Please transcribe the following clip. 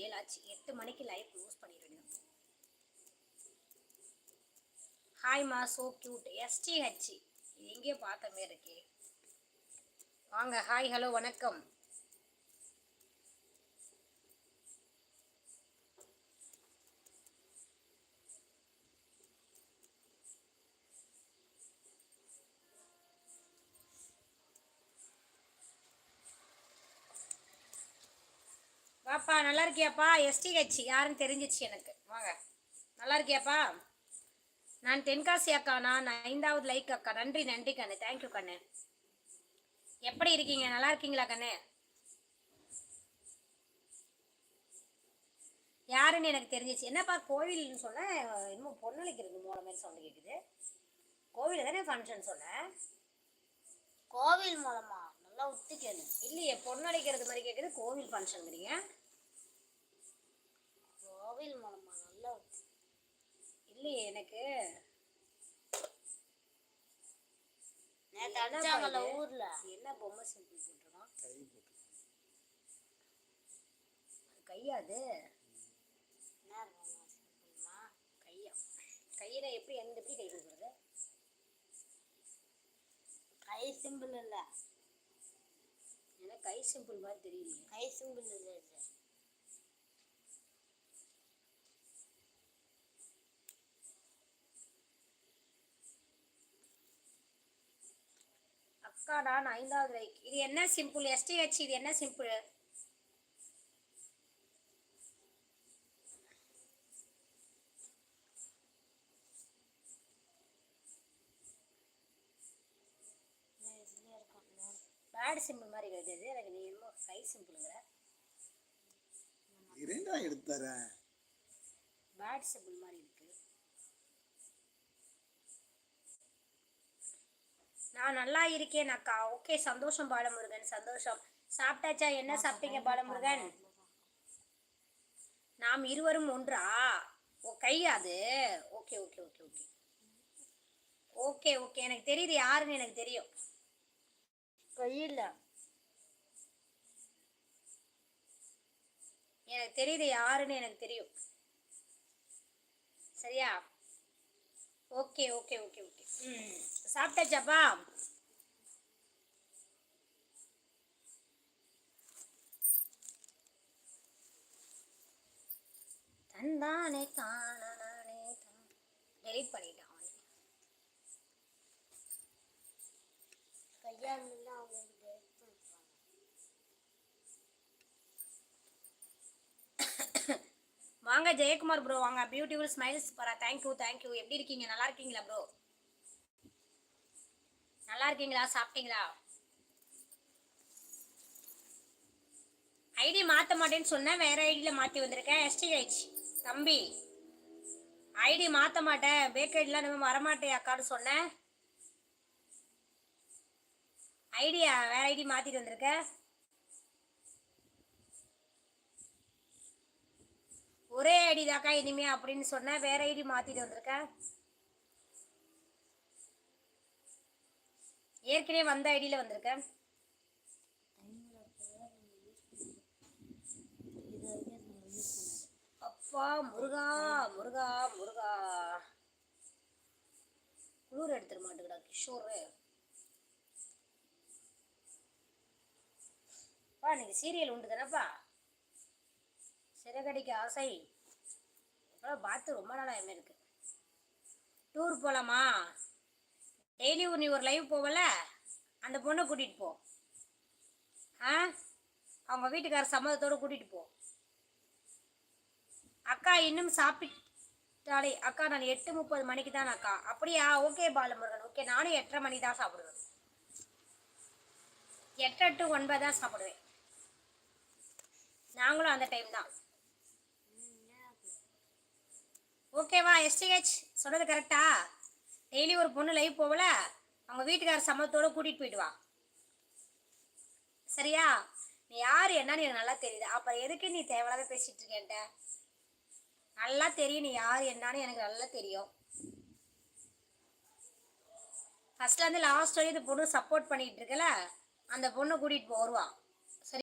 7 ஆச்சு. 8 மணிக்கு live close பண்ணிடுவேன். ஹாய்மா, சோ கியூட். STH இது எங்கேயோ பார்த்த மாதிரி இருக்கே. வாங்க. ஹாய், ஹலோ, வணக்கம். வாப்பா, நல்லா இருக்கியாப்பா? STH யாருன்னு தெரிஞ்சிச்சு எனக்கு. வாங்க. நல்லா இருக்கியாப்பா? நான் தென்காசி அக்கா. நான் 5வது லைக் அக்கா. நன்றி நன்றி கண்ணு. தேங்க்யூ கண்ணு. எப்படி இருக்கீங்க? நல்லா இருக்கீங்களா கண்ணு? யாருன்னு எனக்கு தெரிஞ்சிச்சு. என்னப்பா கோவில்னு சொன்ன, இன்னும் பொண்ணளிக்கிறது மூல மாதிரி சவுண்டு கேட்குது. கோவில் தானே ஃபங்க்ஷன் சொன்னேன். கோவில் மூலமா நல்லா உத்து கேளு. இல்லையே, பொண்ணளிக்கிறது மாதிரி கேட்குது. கோவில் ஃபங்க்ஷன்ங்கிறீங்க. கோவில் மூலமா நல்லா உத்து இல்லையே எனக்கு. நேத்து அடிச்சாங்கல்ல ஊர்ல. என்ன பொம்மை சிம்பிள் போட்டுருக்கான்? கையாது என்ன பொம்மை சிம்பிள்மா? கையா? கையில எப்படி எப்படி கை கொடுக்குறது? கை சிம்பிள் இல்ல. எனக்கு கை சிம்பிள் மாதிரி தெரியலையே. கை சிம்பிள் இல்ல. அக்கா நான் 5வது லைக். இது என்ன சிம்பிள்? STH இது என்ன சிம்பிள்? பேட் சிம்பிள் மாதிரி கிடையாது எனக்கு. நீ என்னமோ கை சிம்பிளுங்கிற. இரண்டா எடுத்துற. பேட் சிம்பிள் மாதிரி இருக்கு. நான் நல்லா இருக்கேன் அக்கா. ஓகே, சந்தோஷம் பாலமுருகன், சந்தோஷம். சாப்பிட்டாச்சா? என்ன சாப்பிட்டீங்க பாலமுருகன்? நாம் இருவரும் ஒன்றா? ஓ, கையாது. Okay okay okay okay okay okay எனக்கு தெரியுது யாருன்னு. எனக்கு தெரியும். கையில எனக்கு தெரியுது யாருன்னு. எனக்கு தெரியும். சரியா? Okay okay okay okay. சாப்பிட்டாச்சாப்பா? தந்தானே தானே டெலிட் பண்ணிட்டான். கையால அவங்க வாங்க ஜெயக்குமார் ப்ரோ, வாங்க. பியூட்டிஃபுல் ஸ்மைல்ஸ் பரா. Thank you thank you. எப்படி இருக்கீங்க? நல்லா இருக்கீங்களா ப்ரோ? நல்லா இருக்கீங்களா? சாப்பிட்டீங்களா? ஐடி மாற்ற மாட்டேன்னு சொன்னேன், வேற ஐடியில் மாற்றி வந்திருக்கேன். STH தம்பி, ஐடி மாற்ற மாட்டேன், பேக் ஐடிலாம் நம்ம வரமாட்டேன் அக்கான்னு சொன்னேன். ஐடியா வேற ஐடி மாற்றிட்டு வந்திருக்கேன். ஒரே ஐடி தாக்கா இனிமே அப்படின்னு சொன்னேன், வேற ஐடி மாற்றிட்டு வந்திருக்கேன். ஏற்கனவே வந்த ஐடியில் வந்திருக்கேன். அப்பா முருகா முருகா முருகா. குளிர் எடுத்துட மாட்டேங்கடா கிஷோரு. பா இன்னைக்கு சீரியல் உண்டு தானேப்பா? சிறகடிக்க ஆசை இப்போலாம் பார்த்து ரொம்ப நாளாக என்ன இருக்கு. டூர் போகலாமா? டெய்லி நீ ஒரு லைவ் போவல, அந்த பொண்ணை கூட்டிகிட்டு போ. அவங்க வீட்டுக்கார சம்மதத்தோடு கூட்டிகிட்டு போ. அக்கா இன்னும் சாப்பிட்டாலே? அக்கா நான் 8:30 மணிக்கு தான் அக்கா. அப்படியா? Okay Balamurugan, okay. நானும் 8:30 மணி தான் சாப்பிடுவேன். 8 to 9 தான் சாப்பிடுவேன். நாங்களும் அந்த டைம் தான். ஓகேவா? STH சொன்னது கரெக்டா? டெய்லி ஒரு பொண்ணு லைவ் போகல, அவங்க வீட்டுக்கார சம்மதத்தோடு கூட்டிகிட்டு போயிட்டு வா. சரியா? நீ யார் என்னன்னு எனக்கு நல்லா தெரியுது. அப்புறம் எதுக்கு நீ தேவையில்லாத பேசிட்டு இருக்கேன்ட்ட? நல்லா தெரியும் நீ யார் என்னன்னு எனக்கு நல்லா தெரியும். ஃபர்ஸ்ட்லேருந்து லாஸ்ட் வரையும் இந்த பொண்ணு சப்போர்ட் பண்ணிட்டு இருக்கல, அந்த பொண்ணை கூட்டிகிட்டு போ வருவா.